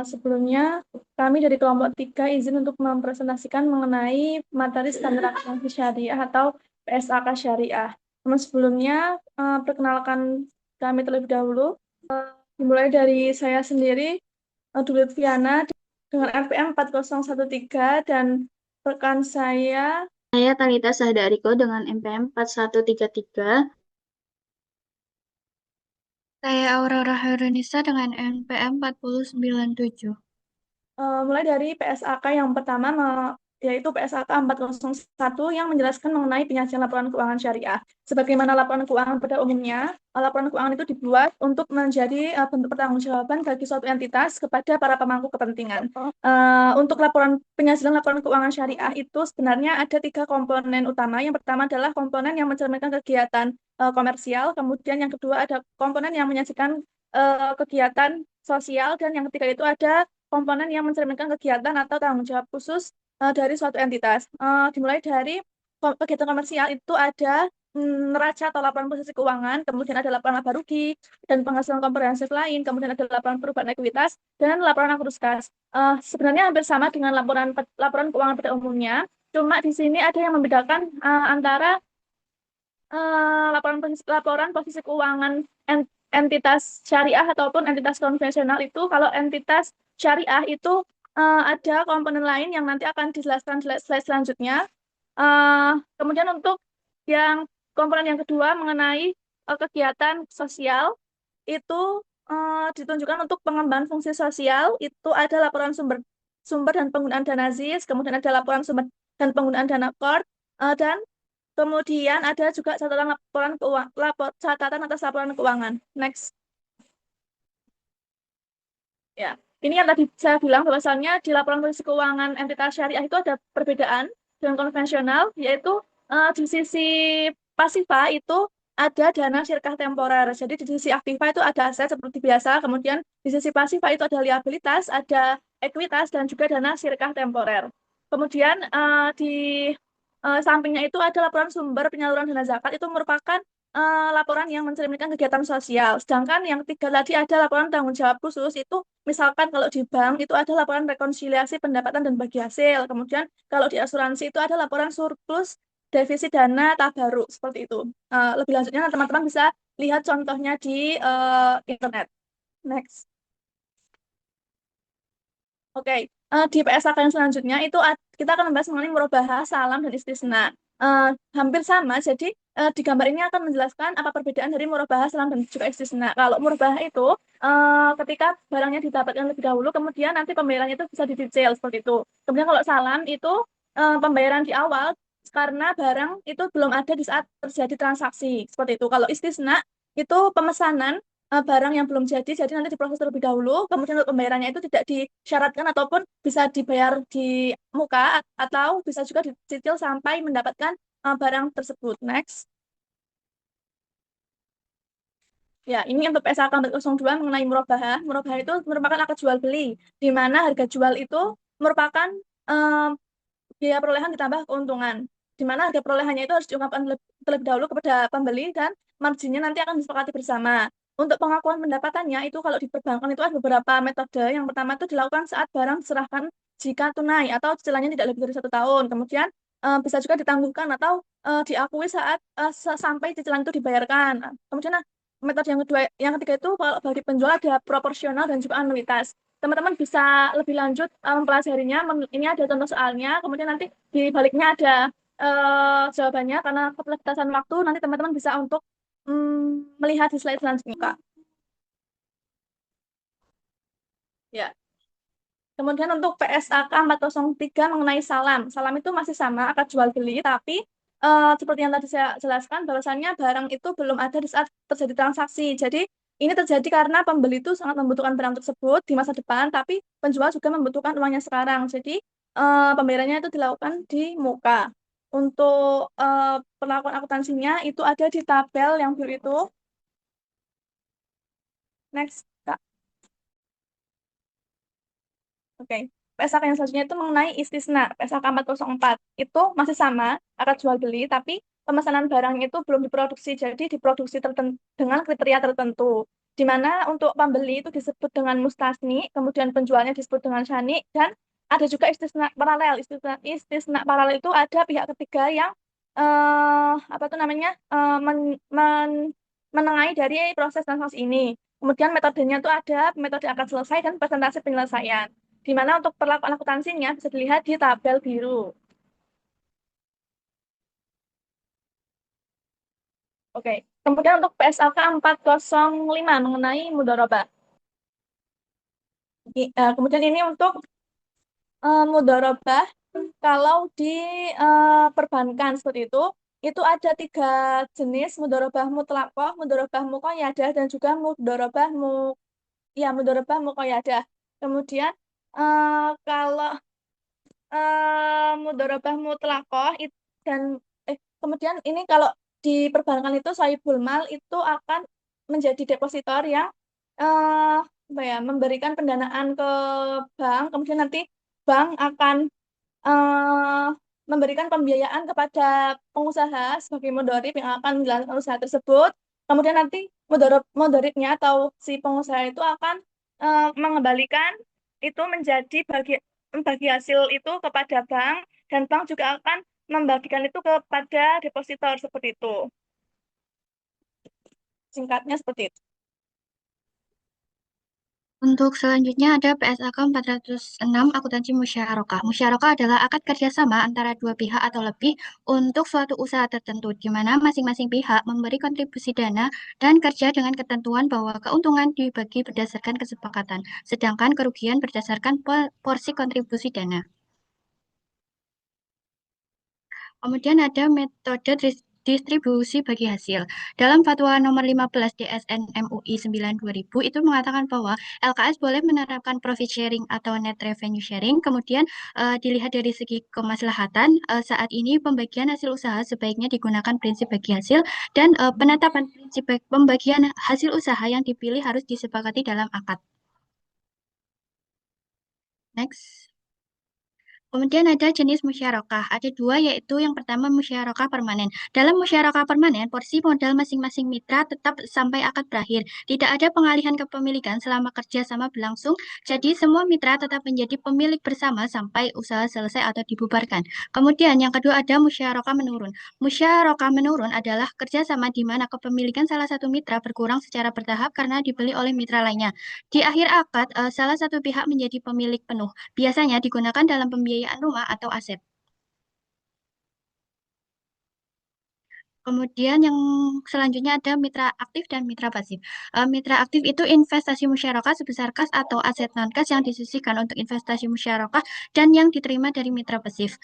Sebelumnya, kami dari kelompok 3 izin untuk mempresentasikan mengenai materi standar akuntansi syariah atau PSAK syariah. Namun sebelumnya, perkenalkan kami terlebih dahulu. Dimulai dari saya sendiri, Dwi Lutfiana, dengan NPM 4013, dan rekan saya Talita Sahdariko dengan NPM 4133. Saya Aurora Herunisa dengan NPM 4097. Mulai dari PSAK yang pertama, yaitu PSAK 401 yang menjelaskan mengenai penyajian laporan keuangan syariah. Sebagaimana laporan keuangan pada umumnya, laporan keuangan itu dibuat untuk menjadi bentuk pertanggungjawaban bagi suatu entitas kepada para pemangku kepentingan. Untuk penyajian laporan keuangan syariah itu sebenarnya ada 3 komponen utama. Yang pertama adalah komponen yang mencerminkan kegiatan komersial, kemudian yang kedua ada komponen yang menyajikan kegiatan sosial, dan yang ketiga itu ada komponen yang mencerminkan kegiatan atau tanggung jawab khusus dari suatu entitas. Dimulai dari kegiatan komersial itu ada neraca atau laporan posisi keuangan, kemudian ada laporan laba rugi dan penghasilan komprehensif lain, kemudian ada laporan perubahan ekuitas dan laporan akurus kas. Sebenarnya hampir sama dengan laporan keuangan pada umumnya, cuma di sini ada yang membedakan antara laporan posisi keuangan entitas syariah ataupun entitas konvensional. Itu kalau entitas syariah itu ada komponen lain yang nanti akan dijelaskan di slide selanjutnya. Kemudian untuk yang komponen yang kedua mengenai kegiatan sosial itu ditunjukkan untuk pengembangan fungsi sosial. Itu ada laporan sumber sumber dan penggunaan dana ZIS, kemudian ada laporan sumber dan penggunaan dana KORT, dan kemudian ada juga catatan atas laporan keuangan. Next. Ya, ini yang tadi saya bilang bahwasannya di laporan posisi keuangan entitas syariah itu ada perbedaan dengan konvensional, yaitu di sisi pasifa itu ada dana sirkah temporer. Jadi di sisi aktiva itu ada aset seperti biasa, kemudian di sisi pasifa itu ada liabilitas, ada ekuitas, dan juga dana sirkah temporer. Kemudian di sampingnya itu ada laporan sumber penyaluran dana zakat, itu merupakan laporan yang mencerminkan kegiatan sosial. Sedangkan yang ketiga tadi ada laporan tanggung jawab khusus, itu misalkan kalau di bank itu ada laporan rekonsiliasi pendapatan dan bagi hasil. Kemudian kalau di asuransi itu ada laporan surplus defisit dana tabaruk, seperti itu. Lebih lanjutnya teman-teman bisa lihat contohnya di internet. Next. Oke, di PSAK yang selanjutnya itu kita akan membahas mengenai murabahah, salam, dan istisna. Hampir sama, jadi di gambar ini akan menjelaskan apa perbedaan dari murabahah, salam, dan juga istisna. Kalau murabahah itu ketika barangnya didapatkan lebih dahulu, kemudian nanti pembayarannya itu bisa dicicil seperti itu. Kemudian kalau salam itu pembayaran di awal karena barang itu belum ada di saat terjadi transaksi seperti itu. Kalau istisna itu pemesanan barang yang belum jadi nanti diproses terlebih dahulu, kemudian untuk pembayarannya itu tidak disyaratkan ataupun bisa dibayar di muka atau bisa juga dicicil sampai mendapatkan barang tersebut. Next. Ya, ini untuk PSAK 402 mengenai murabahah. Murabahah itu merupakan akad jual beli, di mana harga jual itu merupakan eh, biaya perolehan ditambah keuntungan, di mana harga perolehannya itu harus diungkapkan terlebih dahulu kepada pembeli dan marginnya nanti akan disepakati bersama. Untuk pengakuan pendapatannya itu kalau di perbankan itu ada beberapa metode. Yang pertama itu dilakukan saat barang diserahkan jika tunai atau cicilannya tidak lebih dari 1 tahun. Kemudian bisa juga ditangguhkan atau diakui saat sampai cicilan itu dibayarkan. Kemudian metode yang kedua, yang ketiga itu kalau bagi penjual ada proporsional dan juga anuitas. Teman-teman bisa lebih lanjut mempelajarinya. Ini ada contoh soalnya, kemudian nanti di baliknya ada jawabannya. Karena keterbatasan waktu, nanti teman-teman bisa untuk melihat di slide selanjutnya, Kak. Ya. Kemudian untuk PSAK 403 mengenai salam. Salam itu masih sama, akad jual beli, tapi seperti yang tadi saya jelaskan, bahwasannya barang itu belum ada di saat terjadi transaksi. Jadi ini terjadi karena pembeli itu sangat membutuhkan barang tersebut di masa depan, tapi penjual juga membutuhkan uangnya sekarang. Jadi pembayarannya itu dilakukan di muka. Untuk perlakuan akuntansinya itu ada di tabel yang biru itu. Next, Kak. Oke. PSAK yang selanjutnya itu mengenai istisna. PSAK 404 itu masih sama, akad jual beli, tapi pemesanan barang itu belum diproduksi, jadi diproduksi dengan kriteria tertentu. di mana untuk pembeli itu disebut dengan mustasni, kemudian penjualnya disebut dengan syani, dan ada juga istisna paralel. Istisna paralel itu ada pihak ketiga yang apa tuh namanya menengahi dari proses transaksi ini. Kemudian metodenya itu ada metode akad selesai dan persentase penyelesaian. Di mana untuk perlakuan akuntansinya bisa dilihat di tabel biru. Oke. Kemudian untuk PSAK 405 mengenai mudharabah. Kemudian ini untuk mudharabah kalau di perbankan seperti itu ada tiga jenis mudharabah mutlaqah, mudharabah muqayyadah, dan juga mudharabah muqayyadah. Kemudian kalau mudharabah mutlaqah dan kemudian ini kalau di perbankan itu sahibul mal itu akan menjadi depositor yang eh apa ya, memberikan pendanaan ke bank, kemudian nanti bank akan eh, memberikan pembiayaan kepada pengusaha sebagai mudharib yang akan menjalankan usaha tersebut. Kemudian nanti mudharibnya atau si pengusaha itu akan mengembalikan itu menjadi bagi hasil itu kepada bank, dan bank juga akan membagikan itu kepada depositor seperti itu. Singkatnya seperti itu. Untuk selanjutnya ada PSAK 406 akuntansi musyarakah. Musyarakah adalah akad kerjasama antara dua pihak atau lebih untuk suatu usaha tertentu, di mana masing-masing pihak memberi kontribusi dana dan kerja dengan ketentuan bahwa keuntungan dibagi berdasarkan kesepakatan, sedangkan kerugian berdasarkan porsi kontribusi dana. Kemudian ada metode distribusi bagi hasil. Dalam Fatwa nomor 15 DSN MUI 9 2000 itu mengatakan bahwa LKS boleh menerapkan profit sharing atau net revenue sharing. Kemudian dilihat dari segi kemaslahatan, saat ini pembagian hasil usaha sebaiknya digunakan prinsip bagi hasil, dan penetapan prinsip pembagian hasil usaha yang dipilih harus disepakati dalam akad. Next. Kemudian ada jenis musyarakah. Ada dua, yaitu yang pertama musyarakah permanen. Dalam musyarakah permanen, porsi modal masing-masing mitra tetap sampai akad berakhir. Tidak ada pengalihan kepemilikan selama kerja sama berlangsung, jadi semua mitra tetap menjadi pemilik bersama sampai usaha selesai atau dibubarkan. Kemudian yang kedua ada musyarakah menurun. Musyarakah menurun adalah kerjasama di mana kepemilikan salah satu mitra berkurang secara bertahap karena dibeli oleh mitra lainnya. Di akhir akad, salah satu pihak menjadi pemilik penuh. Biasanya digunakan dalam pembiayaan rumah atau aset. Kemudian yang selanjutnya ada mitra aktif dan mitra pasif. Mitra aktif itu investasi musyarakah sebesar kas atau aset non-kas yang disisihkan untuk investasi musyarakah dan yang diterima dari mitra pasif.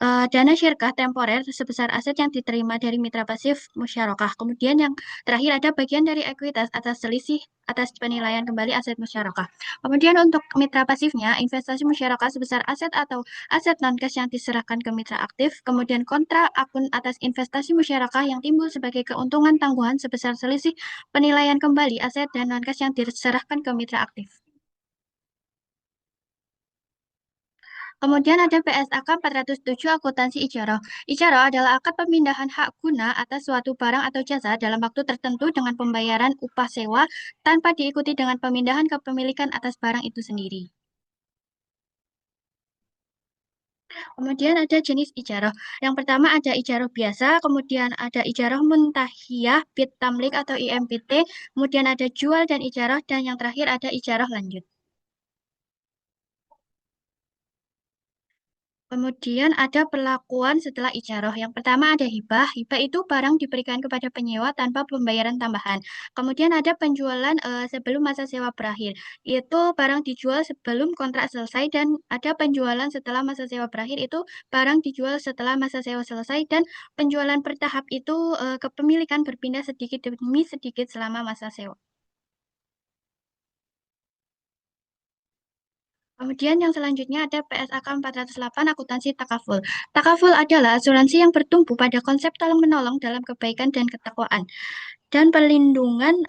Dana syirkah temporer sebesar aset yang diterima dari mitra pasif musyarakah. Kemudian yang terakhir ada bagian dari ekuitas atas selisih atas penilaian kembali aset musyarakah. Kemudian untuk mitra pasifnya, investasi musyarakah sebesar aset atau aset non-cash yang diserahkan ke mitra aktif, kemudian kontra akun atas investasi musyarakah yang timbul sebagai keuntungan tangguhan sebesar selisih penilaian kembali aset dan non-cash yang diserahkan ke mitra aktif. Kemudian ada PSAK 407 akuntansi ijarah. Ijarah adalah akad pemindahan hak guna atas suatu barang atau jasa dalam waktu tertentu dengan pembayaran upah sewa tanpa diikuti dengan pemindahan kepemilikan atas barang itu sendiri. Kemudian ada jenis ijarah. Yang pertama ada ijarah biasa, kemudian ada ijarah muntahiyah, bid tamlik atau IMPT, kemudian ada jual dan ijarah, dan yang terakhir ada ijarah lanjut. Kemudian ada perlakuan setelah ijarah. Yang pertama ada hibah. Hibah itu barang diberikan kepada penyewa tanpa pembayaran tambahan. Kemudian ada penjualan sebelum masa sewa berakhir. Itu barang dijual sebelum kontrak selesai, dan ada penjualan setelah masa sewa berakhir, itu barang dijual setelah masa sewa selesai, dan penjualan bertahap itu kepemilikan berpindah sedikit demi sedikit selama masa sewa. Kemudian yang selanjutnya ada PSAK 408 akuntansi takaful. Takaful adalah asuransi yang bertumpu pada konsep tolong-menolong dalam kebaikan dan ketakwaan dan perlindungan,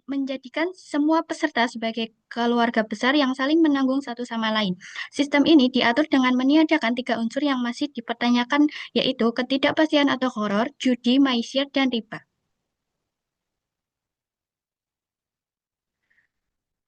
menjadikan semua peserta sebagai keluarga besar yang saling menanggung satu sama lain. Sistem ini diatur dengan meniadakan tiga unsur yang masih dipertanyakan, yaitu ketidakpastian atau horor, judi, maisiat, dan riba.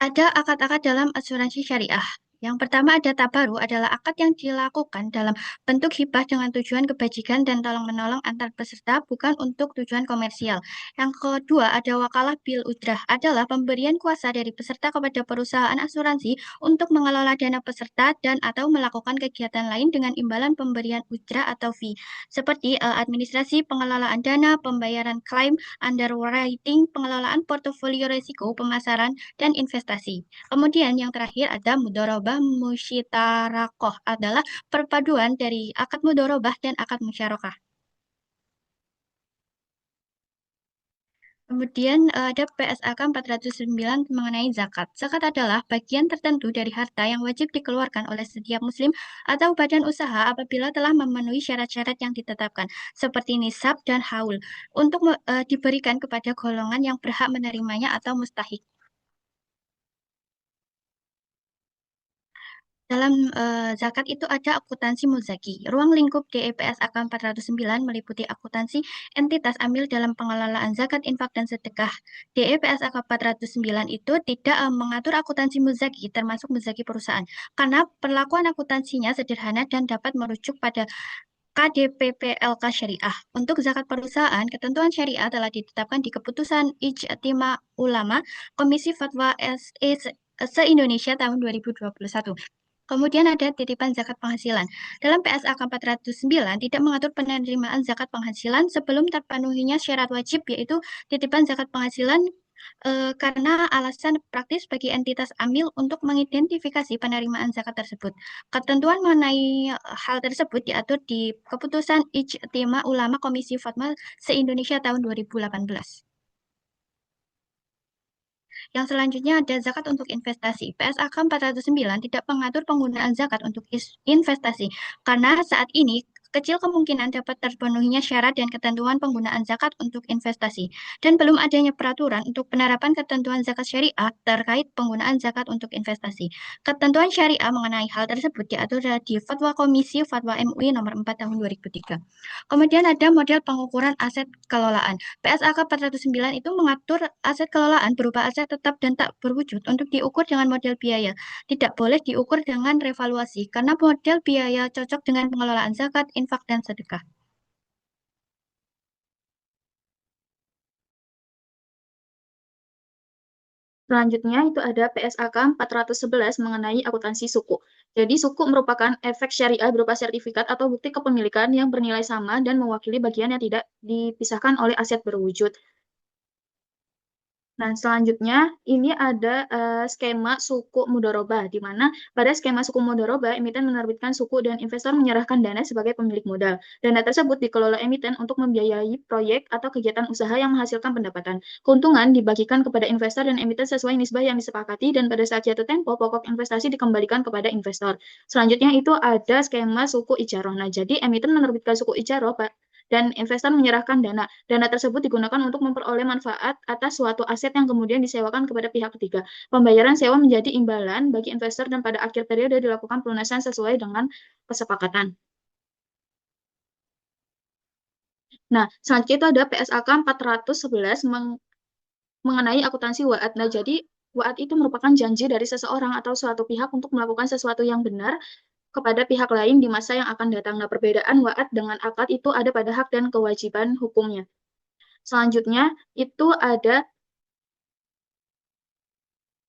Ada akad-akad dalam asuransi syariah. Yang pertama ada tabaru adalah akad yang dilakukan dalam bentuk hibah dengan tujuan kebajikan dan tolong-menolong antar peserta, bukan untuk tujuan komersial. Yang kedua ada wakalah bil udrah adalah pemberian kuasa dari peserta kepada perusahaan asuransi untuk mengelola dana peserta dan atau melakukan kegiatan lain dengan imbalan pemberian ujrah atau fee, seperti administrasi, pengelolaan dana, pembayaran klaim, underwriting, pengelolaan portofolio risiko, pemasaran, dan investasi. Kemudian yang terakhir ada mudorobah musyitarokoh adalah perpaduan dari akad mudorobah dan akad musyarakah. Kemudian ada PSAK 409 mengenai zakat. Zakat adalah bagian tertentu dari harta yang wajib dikeluarkan oleh setiap muslim atau badan usaha apabila telah memenuhi syarat-syarat yang ditetapkan, seperti nisab dan haul, untuk diberikan kepada golongan yang berhak menerimanya atau mustahik. Dalam zakat itu ada akuntansi muzaki. Ruang lingkup DEPS AK 409 meliputi akuntansi entitas amil dalam pengelolaan zakat, infak, dan sedekah. DEPS AK 409 itu tidak mengatur akuntansi muzaki, termasuk muzaki perusahaan, karena perlakuan akuntansinya sederhana dan dapat merujuk pada KDPPLK Syariah. Untuk zakat perusahaan, ketentuan syariah telah ditetapkan di Keputusan Ijtima Ulama Komisi Fatwa SE se-Indonesia tahun 2021. Kemudian ada titipan zakat penghasilan. Dalam PSAK 409 tidak mengatur penerimaan zakat penghasilan sebelum terpenuhinya syarat wajib, yaitu titipan zakat penghasilan karena alasan praktis bagi entitas amil untuk mengidentifikasi penerimaan zakat tersebut. Ketentuan mengenai hal tersebut diatur di Keputusan Ijtima Ulama Komisi Fatwa se-Indonesia tahun 2018. Yang selanjutnya ada zakat untuk investasi. PSAK 409 tidak mengatur penggunaan zakat untuk investasi, karena saat ini kecil kemungkinan dapat terpenuhinya syarat dan ketentuan penggunaan zakat untuk investasi, dan belum adanya peraturan untuk penerapan ketentuan zakat syariah terkait penggunaan zakat untuk investasi. Ketentuan syariah mengenai hal tersebut diatur di Fatwa Komisi Fatwa MUI nomor 4 tahun 2003. Kemudian ada model pengukuran aset kelolaan. PSAK 409 itu mengatur aset kelolaan berupa aset tetap dan tak berwujud untuk diukur dengan model biaya. Tidak boleh diukur dengan revaluasi, karena model biaya cocok dengan pengelolaan zakat, infak, dan sedekah. Selanjutnya itu ada PSAK 411 mengenai akuntansi suku. Jadi suku merupakan efek syariah berupa sertifikat atau bukti kepemilikan yang bernilai sama dan mewakili bagian yang tidak dipisahkan oleh aset berwujud. Nah, selanjutnya ini ada skema suku mudharabah, di mana pada skema suku mudharabah, emiten menerbitkan suku dan investor menyerahkan dana sebagai pemilik modal. Dana tersebut dikelola emiten untuk membiayai proyek atau kegiatan usaha yang menghasilkan pendapatan. Keuntungan dibagikan kepada investor dan emiten sesuai nisbah yang disepakati, dan pada saat jatuh tempo, pokok investasi dikembalikan kepada investor. Selanjutnya itu ada skema suku ijaroh. Nah, jadi emiten menerbitkan suku ijaroh, Pak, dan investor menyerahkan dana. Dana tersebut digunakan untuk memperoleh manfaat atas suatu aset yang kemudian disewakan kepada pihak ketiga. Pembayaran sewa menjadi imbalan bagi investor dan pada akhir periode dilakukan pelunasan sesuai dengan kesepakatan. Nah, selanjutnya itu ada PSAK 411 mengenai akuntansi waat. Nah, jadi waat itu merupakan janji dari seseorang atau suatu pihak untuk melakukan sesuatu yang benar kepada pihak lain di masa yang akan datang. Nah, perbedaan waat dengan akad itu ada pada hak dan kewajiban hukumnya. Selanjutnya itu ada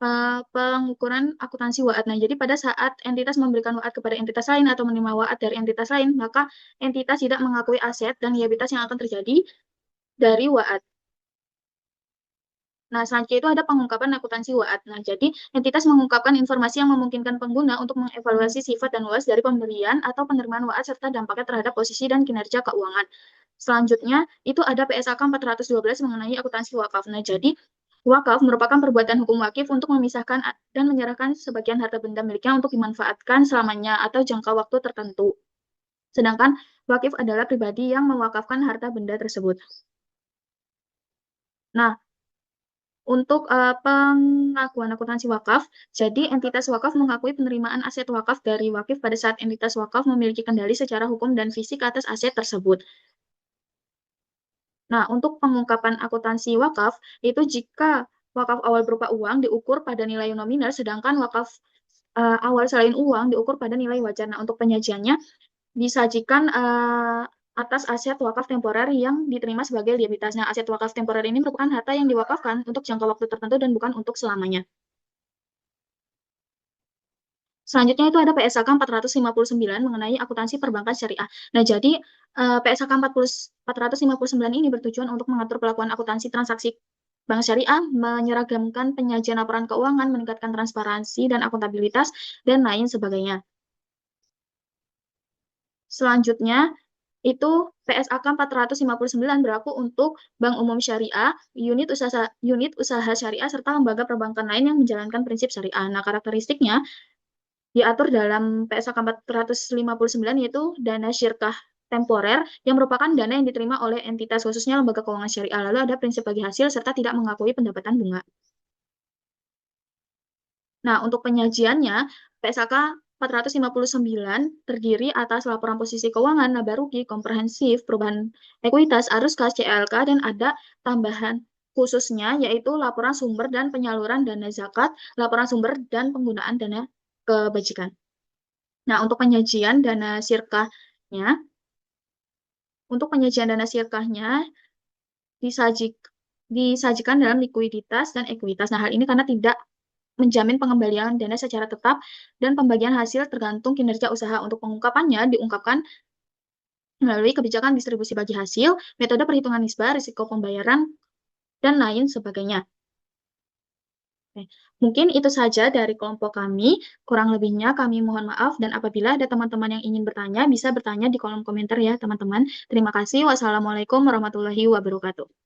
pengukuran akuntansi waat. Nah, jadi pada saat entitas memberikan waat kepada entitas lain atau menerima waat dari entitas lain, maka entitas tidak mengakui aset dan liabilitas yang akan terjadi dari waat. Nah, selanjutnya itu ada pengungkapan akuntansi waat. Nah, jadi entitas mengungkapkan informasi yang memungkinkan pengguna untuk mengevaluasi sifat dan luas dari pemberian atau penerimaan waat serta dampaknya terhadap posisi dan kinerja keuangan. Selanjutnya, itu ada PSAK 412 mengenai akuntansi wakaf. Nah, jadi wakaf merupakan perbuatan hukum wakif untuk memisahkan dan menyerahkan sebagian harta benda miliknya untuk dimanfaatkan selamanya atau jangka waktu tertentu. Sedangkan wakif adalah pribadi yang mewakafkan harta benda tersebut. Nah, untuk pengakuan akuntansi wakaf, jadi entitas wakaf mengakui penerimaan aset wakaf dari wakif pada saat entitas wakaf memiliki kendali secara hukum dan fisik atas aset tersebut. Nah, untuk pengungkapan akuntansi wakaf, itu jika wakaf awal berupa uang diukur pada nilai nominal, sedangkan wakaf awal selain uang diukur pada nilai wajar. Nah, untuk penyajiannya disajikan atas aset wakaf temporer yang diterima sebagai liabilitas. Nah, aset wakaf temporer ini merupakan harta yang diwakafkan untuk jangka waktu tertentu dan bukan untuk selamanya. Selanjutnya itu ada PSAK 459 mengenai akuntansi perbankan syariah. Nah, jadi PSAK 459 ini bertujuan untuk mengatur pelakuan akuntansi transaksi bank syariah, menyeragamkan penyajian laporan keuangan, meningkatkan transparansi dan akuntabilitas, dan lain sebagainya. Selanjutnya, itu PSAK 459 berlaku untuk Bank Umum Syariah, unit usaha syariah, serta lembaga perbankan lain yang menjalankan prinsip syariah. Nah, karakteristiknya diatur dalam PSAK 459 yaitu dana syirkah temporer yang merupakan dana yang diterima oleh entitas khususnya lembaga keuangan syariah. Lalu ada prinsip bagi hasil serta tidak mengakui pendapatan bunga. Nah, untuk penyajiannya, PSAK 459 terdiri atas laporan posisi keuangan, laba rugi, komprehensif, perubahan ekuitas, arus kas, CLK, dan ada tambahan khususnya yaitu laporan sumber dan penyaluran dana zakat, laporan sumber dan penggunaan dana kebajikan. Nah, untuk penyajian dana sirkahnya disajik, disajikan dalam likuiditas dan ekuitas. Nah, hal ini karena tidak menjamin pengembalian dana secara tetap dan pembagian hasil tergantung kinerja usaha. Untuk pengungkapannya diungkapkan melalui kebijakan distribusi bagi hasil, metode perhitungan nisbah, risiko pembayaran, dan lain sebagainya. Oke, mungkin itu saja dari kelompok kami. Kurang lebihnya kami mohon maaf dan apabila ada teman-teman yang ingin bertanya, bisa bertanya di kolom komentar ya teman-teman. Terima kasih. Wassalamualaikum warahmatullahi wabarakatuh.